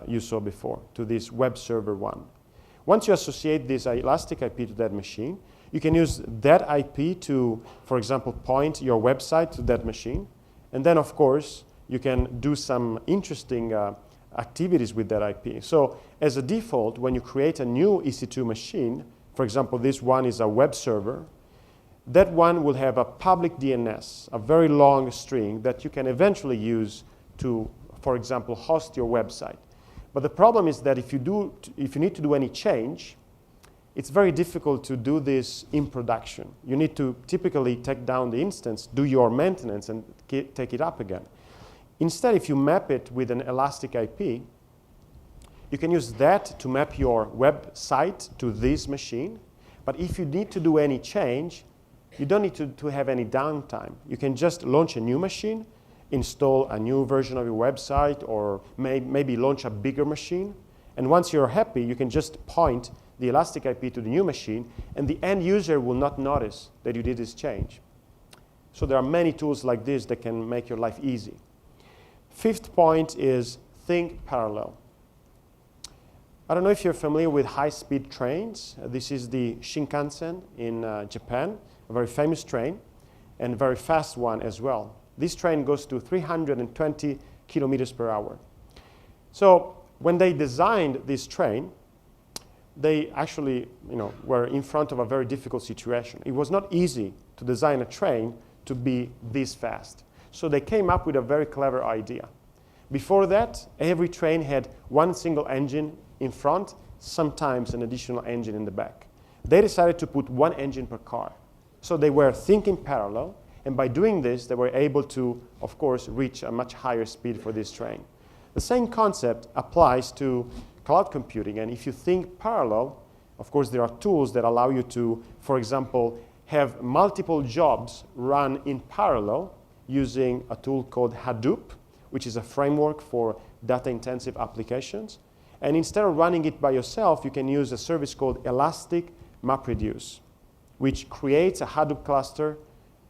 you saw before, to this web server one. Once you associate this elastic IP to that machine, you can use that IP to, for example, point your website to that machine. And then, of course, you can do some interesting activities with that IP. So as a default, when you create a new EC2 machine, for example, this one is a web server, that one will have a public DNS, a very long string that you can eventually use to, for example, host your website. But the problem is that if you need to do any change, it's very difficult to do this in production. You need to typically take down the instance, do your maintenance, and take it up again. Instead, if you map it with an elastic IP, you can use that to map your website to this machine. But if you need to do any change, you don't need to have any downtime. You can just launch a new machine, install a new version of your website, or maybe launch a bigger machine. And once you're happy, you can just point the elastic IP to the new machine, and the end user will not notice that you did this change. So there are many tools like this that can make your life easy. Fifth point is think parallel. I don't know if you're familiar with high-speed trains. This is the Shinkansen in Japan, a very famous train, and a very fast one as well. This train goes to 320 kilometers per hour. So when they designed this train, they actually were in front of a very difficult situation. It was not easy to design a train to be this fast. So they came up with a very clever idea. Before that, every train had one single engine in front, sometimes an additional engine in the back. They decided to put one engine per car. So they were thinking parallel, and by doing this, they were able to, of course, reach a much higher speed for this train. The same concept applies to cloud computing, and if you think parallel, of course, there are tools that allow you to, for example, have multiple jobs run in parallel using a tool called Hadoop, which is a framework for data-intensive applications. And instead of running it by yourself, you can use a service called Elastic MapReduce, which creates a Hadoop cluster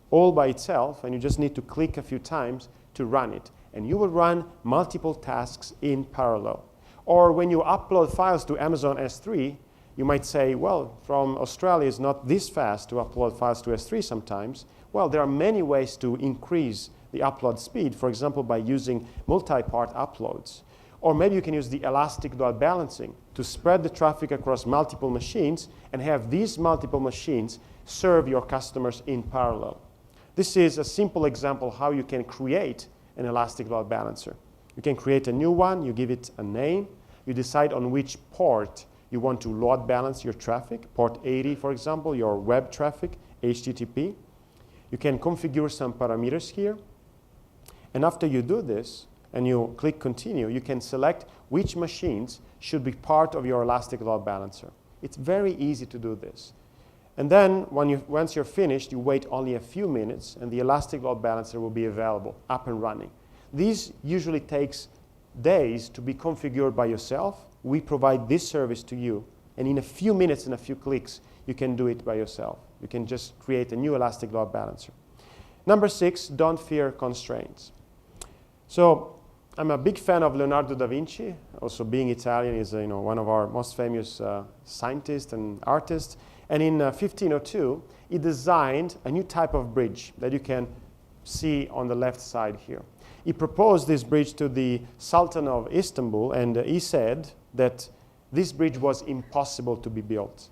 all by itself, and you just need to click a few times to run it. And you will run multiple tasks in parallel. Or when you upload files to Amazon S3, you might say, well, from Australia it's not this fast to upload files to S3 sometimes. Well, there are many ways to increase the upload speed, for example, by using multi-part uploads. Or maybe you can use the elastic load balancing to spread the traffic across multiple machines and have these multiple machines serve your customers in parallel. This is a simple example how you can create an elastic load balancer. You can create a new one, you give it a name, you decide on which port you want to load balance your traffic, port 80, for example, your web traffic, HTTP. You can configure some parameters here. And after you do this, and you click continue, you can select which machines should be part of your elastic load balancer. It's very easy to do this. And then once you're finished, you wait only a few minutes, and the elastic load balancer will be available, up and running. These usually takes days to be configured by yourself. We provide this service to you, and in a few minutes and a few clicks, you can do it by yourself. You can just create a new elastic load balancer. Number 6, don't fear constraints. So I'm a big fan of Leonardo da Vinci. Also, being Italian, is one of our most famous scientists and artists. And in 1502, he designed a new type of bridge that you can see on the left side here. He proposed this bridge to the Sultan of Istanbul, and he said that this bridge was impossible to be built.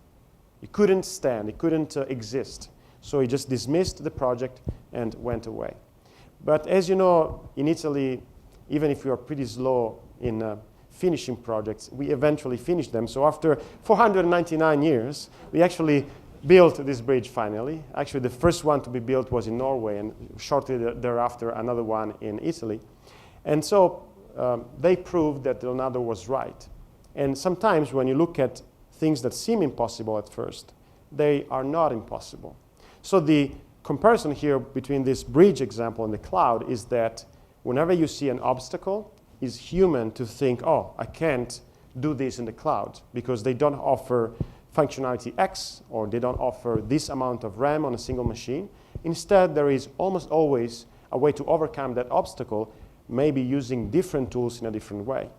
It couldn't stand, it couldn't exist. So he just dismissed the project and went away. But as you know, in Italy, even if we are pretty slow in finishing projects, we eventually finished them. So after 499 years, we actually built this bridge finally. Actually, the first one to be built was in Norway, and shortly thereafter, another one in Italy. And so they proved that Leonardo was right. And sometimes when you look at things that seem impossible at first, they are not impossible. So the comparison here between this bridge example and the cloud is that whenever you see an obstacle, it's human to think, oh, I can't do this in the cloud because they don't offer functionality X, or they don't offer this amount of RAM on a single machine. Instead, there is almost always a way to overcome that obstacle, maybe using different tools in a different way.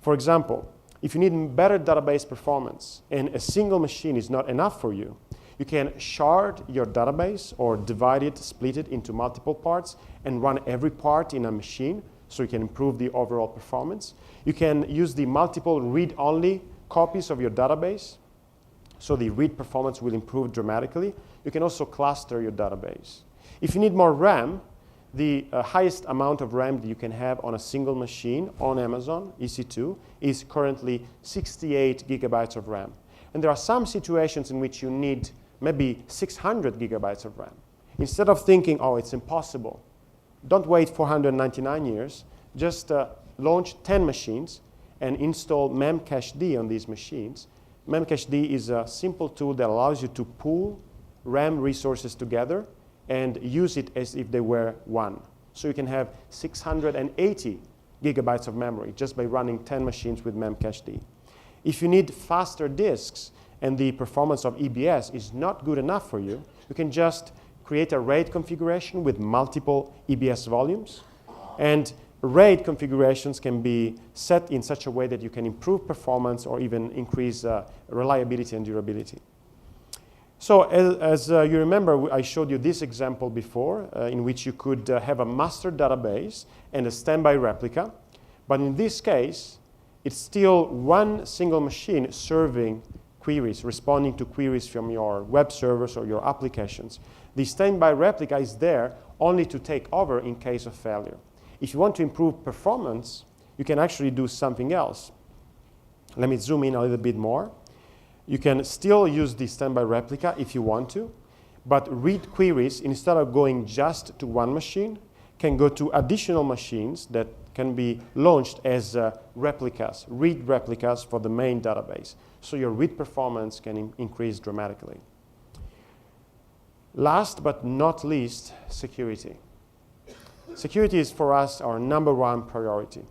For example, if you need better database performance and a single machine is not enough for you, you can shard your database or divide it, split it into multiple parts and run every part in a machine so you can improve the overall performance. You can use the multiple read-only copies of your database so the read performance will improve dramatically. You can also cluster your database. If you need more RAM, the highest amount of RAM that you can have on a single machine on Amazon EC2 is currently 68 gigabytes of RAM. And there are some situations in which you need maybe 600 gigabytes of RAM. Instead of thinking, oh, it's impossible, don't wait 499 years. Just launch 10 machines and install memcached on these machines. Memcached is a simple tool that allows you to pool RAM resources together and use it as if they were one. So you can have 680 gigabytes of memory just by running 10 machines with memcached. If you need faster disks and the performance of EBS is not good enough for you, you can just create a RAID configuration with multiple EBS volumes. And RAID configurations can be set in such a way that you can improve performance or even increase reliability and durability. So as you remember, I showed you this example before in which you could have a master database and a standby replica. But in this case, it's still one single machine serving queries, responding to queries from your web servers or your applications. The standby replica is there only to take over in case of failure. If you want to improve performance, you can actually do something else. Let me zoom in a little bit more. You can still use the standby replica if you want to, but read queries, instead of going just to one machine, can go to additional machines that can be launched as replicas, read replicas for the main database. So your read performance can increase dramatically. Last but not least, security. Security is for us our #1 priority.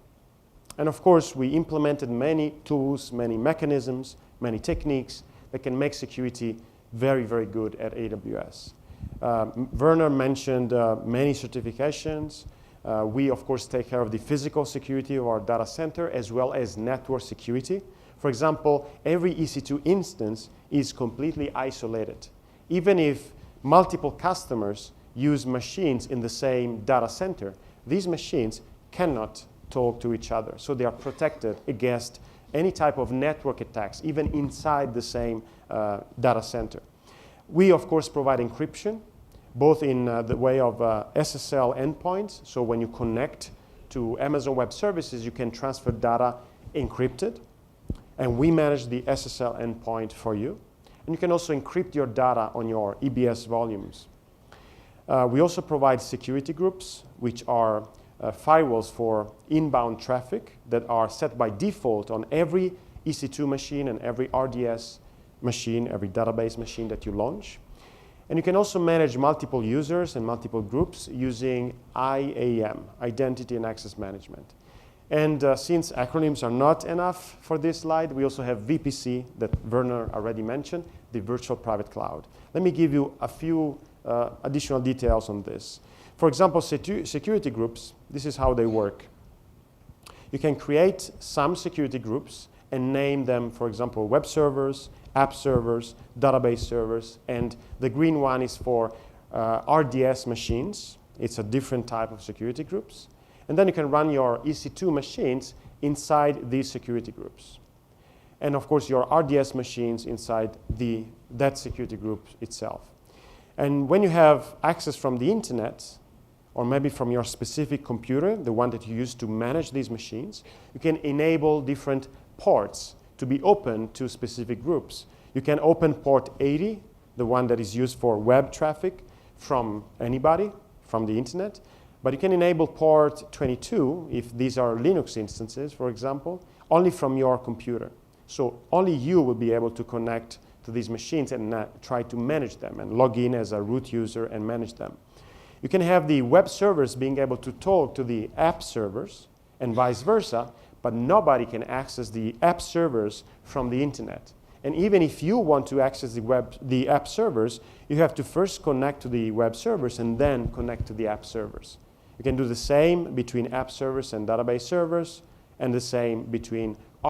And of course, we implemented many tools, many mechanisms, many techniques that can make security very, very good at AWS. Werner mentioned many certifications. We, of course, take care of the physical security of our data center as well as network security. For example, every EC2 instance is completely isolated. Even if multiple customers use machines in the same data center, these machines cannot talk to each other. So they are protected against any type of network attacks, even inside the same data center. We, of course, provide encryption, both in the way of SSL endpoints. So when you connect to Amazon Web Services, you can transfer data encrypted. And we manage the SSL endpoint for you. And you can also encrypt your data on your EBS volumes. We also provide security groups, which are firewalls for inbound traffic that are set by default on every EC2 machine and every RDS machine, every database machine that you launch. And you can also manage multiple users and multiple groups using IAM, Identity and Access Management. And since acronyms are not enough for this slide, we also have VPC that Werner already mentioned, the Virtual Private Cloud. Let me give you a few additional details on this. For example, security groups, this is how they work. You can create some security groups and name them, for example, web servers, app servers, database servers, and the green one is for RDS machines. It's a different type of security groups. And then you can run your EC2 machines inside these security groups. And of course, your RDS machines inside that security group itself. And when you have access from the internet, or maybe from your specific computer, the one that you use to manage these machines, you can enable different ports to be open to specific groups. You can open port 80, the one that is used for web traffic from anybody, from the internet. But you can enable port 22, if these are Linux instances, for example, only from your computer. So only you will be able to connect to these machines and try to manage them and log in as a root user and manage them. You can have the web servers being able to talk to the app servers and vice versa, but nobody can access the app servers from the internet. And even if you want to access the app servers, you have to first connect to the web servers and then connect to the app servers. You can do the same between app servers and database servers, and the same between